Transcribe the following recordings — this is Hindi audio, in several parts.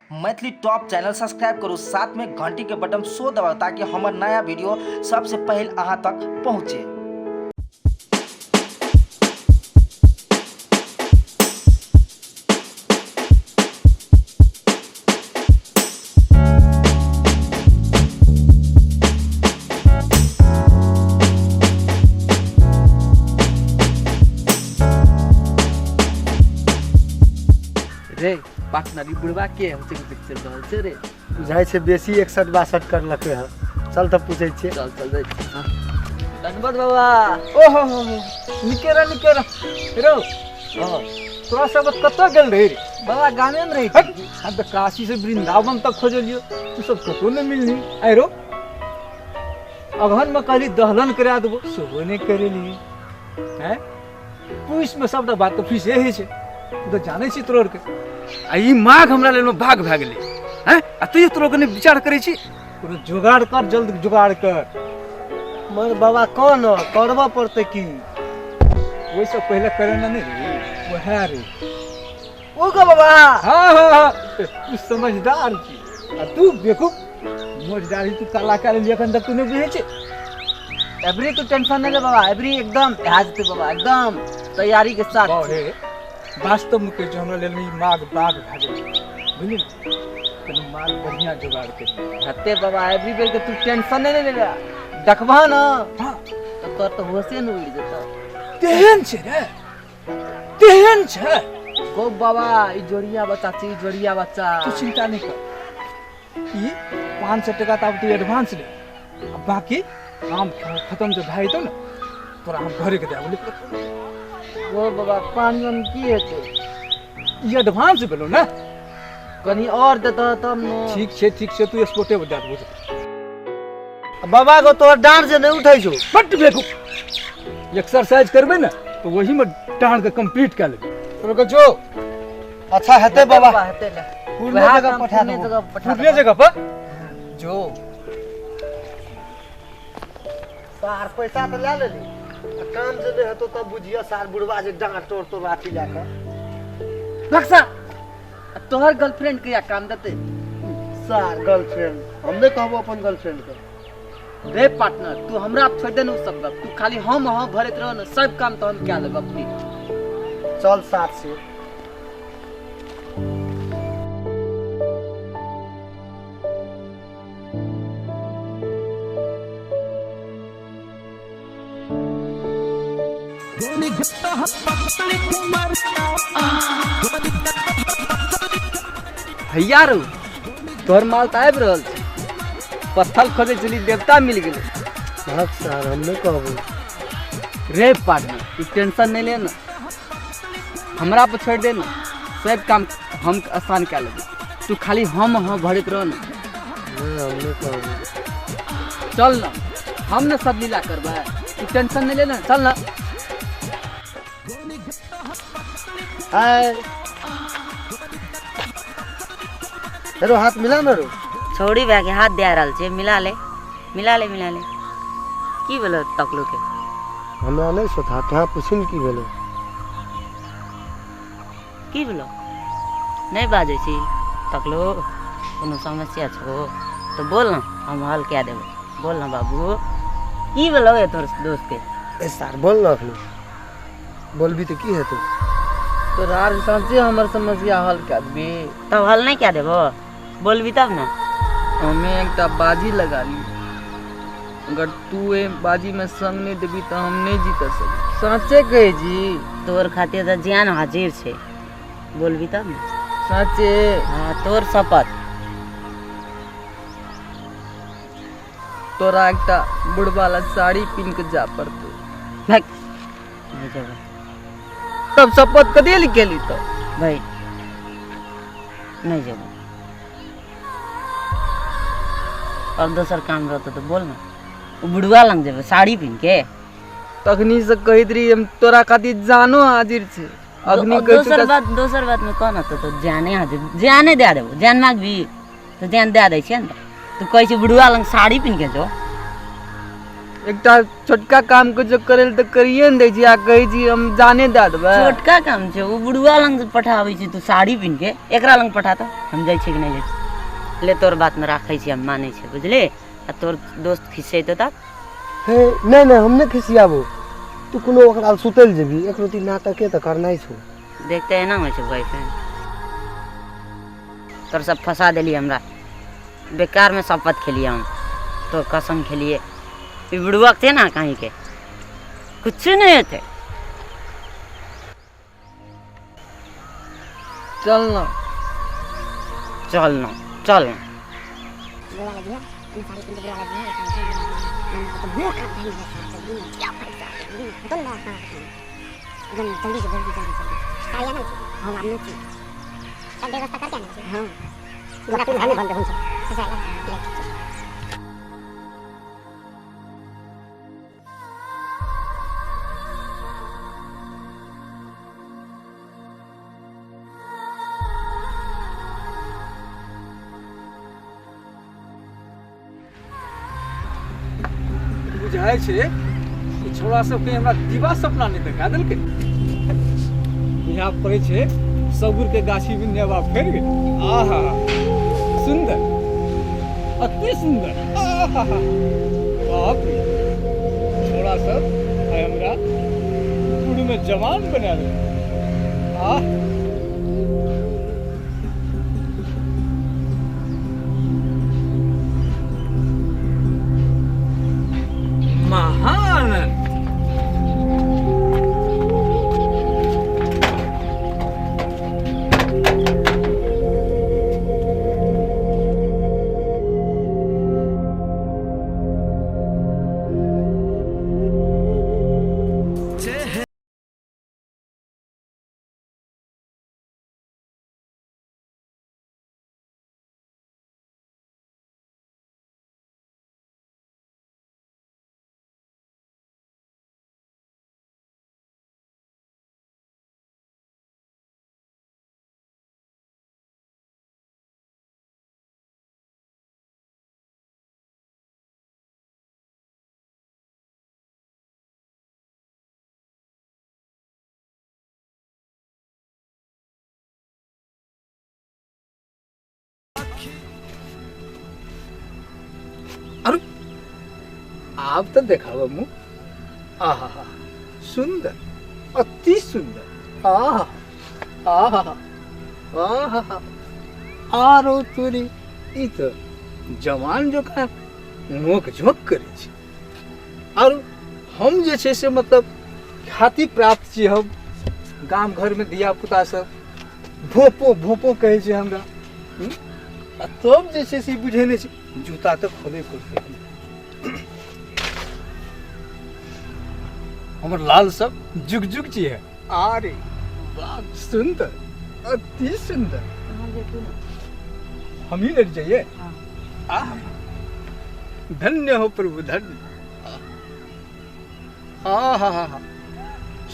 मैथिली टॉप चैनल सब्सक्राइब करू, साथ में घंटी के बटन सो दबाओ ताकि हमार नया वीडियो सबसे पहले अहाँ तक पहुँचे। रे पार्टनर बुढ़वा के होते पिक्चर रहल छै रे बुझाइ छै बेसी 61-62 करलकै हँ। चल तऽ पूछै छियै। चल चल जाइ छी। धन्यवाद बाबा। ओहो हो निकेरा रो हां तोरा सब कतऽ गेल रही रे? बाबा गामे में रही हट हम तऽ काशी से वृंदावन तक खोजलियो, तू सब कतौ नहीं मिलनी। आइ रो अगहन में कहली दहलन करा देबो, सेहो नहीं करेली हैं। पुलिस में सब बात तो फीस यही छै, तू तो जानै छी तोर के। आ ई माघ हमरा लेल में भाग भए गेलै हैं। आ तू तोरो कने विचार करै छी। तोरो जुगाड़ कर, जल्द जुगाड़ कर। मर बाबा कौन करबा पड़ते की वही सब पहले करे ना नहीं रे वो है रे ओ का बाबा। हाँ तू समझदार छी आ तू बेवकूफ। समझदारी तू काला कर लिया अखन तक तूने बुझे छे। एवरी तू टेंशन नहीं ले बाबा, एवरी एकदम हाजिर थे बाबा, एकदम तैयारी के साथ। अरे वास्तव में कह हमरा लेल में माघ बाघ भए गेल बुझली ना, तनी माल बढ़िया जुगाड़ कर हते बाबा एवरी बेर के तू टेंशन नहीं ले देखबा ना। हां तो तोर तो होशे न उड़ जता। तेहन छे रे तेहन छे गो बाबा ई जोड़िया बच्चा छी, जोड़िया बच्चा। तू चिंता नहीं कर। ये 500 टका तब तू एडवांस ले, अब बाकी काम खत्म जो भाई तो ना तोरा हम घरे के देबो। वो बाबा पानी में की हेते ये एडवांस भेलो ना, कनी और देता तब न। ठीक छे तू स्पोर्टे बजा दे। बाबा को तोर डांट से नहीं उठाई छो। बट बेवकूफ एक्सरसाइज करबे ना तो वही में डांड के कंप्लीट कर लेबे। रुको जो अच्छा हेते बाबा हेते ले पूर्ण जगह पठा दो, पूर्ण जगह पर जो सार पैसा तो ले लेली, काम से नहीं हेतो तब बुझिया सार बुढ़वा जे डांट तोड़ राखी जाकर लक्सा। तोहर गर्लफ्रेंड के या काम देते सार गर्लफ्रेंड हमने कहबो अपन गर्लफ्रेंड के। रे पार्टनर तू हमरा छोड़ दे न उ सब बात, तू खाली हम भरत रहो न, सब काम तो हम क्या लेब अपनी। चल साथ से भैया रो तोहर माल त आबि रहल छै। पत्थर खोजे चली देवता मिल गेले। भाग सार हमने कहबो। रे पार्टनर तू टेंशन नहीं ले ना, हमरा पर छोड़ दे ना, सब काम हम आसान कर लेबे। तू खाली हम भरत रहो ना। हमने कहबो चल ना, हम न सब लीला करबे, तू टेंशन नहीं ले ना, चल ना। हाय हेरो हाथ मिला ना रो। छौड़ी भए के हाथ दे रहल छै, मिला ले की भेलो तकलू के? हमरा नहीं सोचा तोहा पूछिन की भेलो। की भेलो नहीं बाजै छी तकलू? कोनो समस्या छो तो बोल ना, हम हल क्या देबो। बोल ना बाबू की भेलो ए तोर दोस्त के? ए सार बोल ना अखनी बोलबी तो की हेतौ। तो रार इंसान से हमर समस्या हल कर दे। तब हल नहीं क्या देबो, बोलबी तब ना। हमें एक बाजी लगा ली, अगर तू ए बाजी में संग नहीं देबी तो हम नहीं जीत सकी। साचे कहे जी तोर खातिर तो जान हाजिर छे, बोलबी तब ना। साचे हाँ तोर शपथ। तोरा एकटा बुढ़वाला साड़ी पिन के जा पड़तो। भाग नहीं जेबो तब शपथ कदे लिखेली तो भाई नहीं जेबो। अब दोसर काम रहता तो बोल ना, वो बुढ़वा लंग जेबे साड़ी पहन के। तखनी से कहित रही हम तोरा खातिर जानो हाजिर छे। अग्नि दोसर बात में कौन होता तो जाने हाजिर, जाने दे देबो। जान मांग भी तो जान दे दै छै न। तू कहै छै बुढ़वा लंग साड़ी पहन के जो। एकटा छोटका काम के जो करे तो करिए न दै छी आ कहै छी हम जाने दे देबै। छोटका काम छै वो बुढ़वा लंग से पठाबै छी तू साड़ी पिन्ह के एकरा लंग पठा त हम जाइ छी कि नहीं जाइ छी। ले तोर बात में राखै छी हम मानै छै बुझले आ तोर दोस्त खिसेतो तब हे नहीं नहीं हम नहीं खिसियाबो तू कोनो ओकरा सुतल जेबी एक रोटी नाटके त करनाइ छौ। देखते है ना होइ छै बॉयफ्रेंड तोर सब फंसा देली हमरा बेकार में शपथ खेलिए हम तो कसम खेलिए ई बुढ़वा थे ना कहीं के कुछ नहीं थे। चल ना चल ना चल ना बुझाय छै कि छोरा सबके हमरा दिवा सपना नहीं देखा देलकै। यहाँ पड़े छै सबुर के गाछी में नेवा फैर गेल। आहा सुंदर अति सुंदर आहा बाप रे छोरा सब आइ हमरा पूरी में जवान बना दे। आह महानंद अरे आप तो देखा मुँह आहा सुंदर अति सुंदर आहा आहा आहा आरो तोरी ई तो जवान जो का नोक झोंक करे छै और हम जे छै से मतलब ख्याति प्राप्त छी। हम गाम घर में धिया पुता सब भोपो भोपो कहे छै हमरा आ तब जे छै से बुझे नहि छै जूता तो खोले पड़ते। हमर लाल सब जुग जुग छी है। अरे वाह सुंदर अति सुंदर हम ही लड़ जाइए। धन्य हो प्रभु धन्य। हा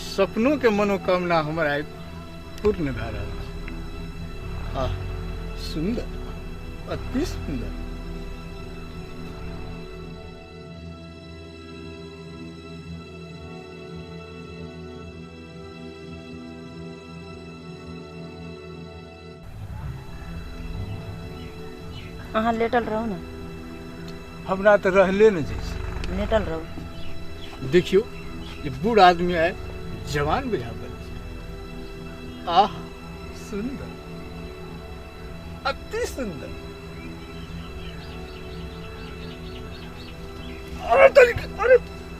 सपनों के मनोकामना हमारा पूर्ण भए रहा। सुंदर अति सुंदर अहाँ लेटल रहो ना हमरा तो रहले न जैसे लेटल रहो। देखियो ये बूढ़ आदमी है जवान बुझा पर आह सुंदर अति सुंदर।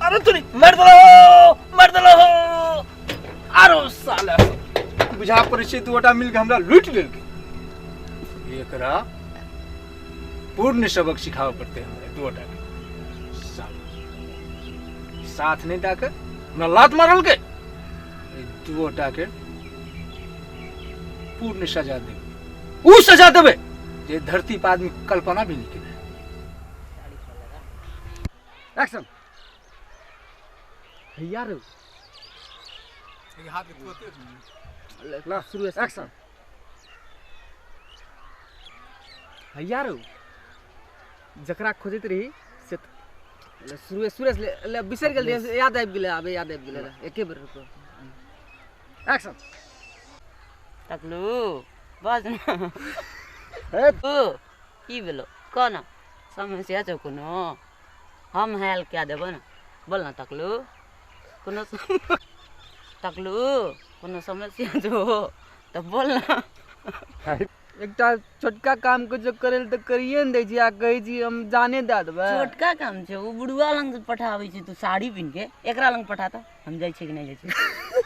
अरे तोरी मर दलो आरो साला बुझा पर छै दूटा मिल के हमरा लूट लेलकै। एकरा पूर्ण सबक सिखावे पड़ते हमरा दूटा के साथ नहीं डाके हमरा लात मारल के दूटा के पूर्ण सजा देवे। ऊ सजा देवे जे धरती पर आदमी कल्पना भी नहीं करे। एक्शन भैया रे हाथ में ला शुरू एक्शन भैया रो जकरा खोजत रही से सुरेश ले बिसरि गेल रहियै, याद आबि गेलै, आबे याद आबि गेलै, एके बेर रुको। एक्शन। टकलू बज ना ओ की भेलो कह ना समस्या छौ कोनो हम हेल्प क्या देबो ना बोल ना टकलू कोनो टकलू कोनो समस्या छौ तो बोल ना एकटा छोटका काम के जो करे ल त करिए न दै छी, आ कहै छी हम जाने दे देबै। छोटका काम छै, वो बुढ़वा लंग पठाबै छै, तू साड़ी पिन्ह के एकरा लंग पठा त हम जाइ छै कि नहीं जाइ छै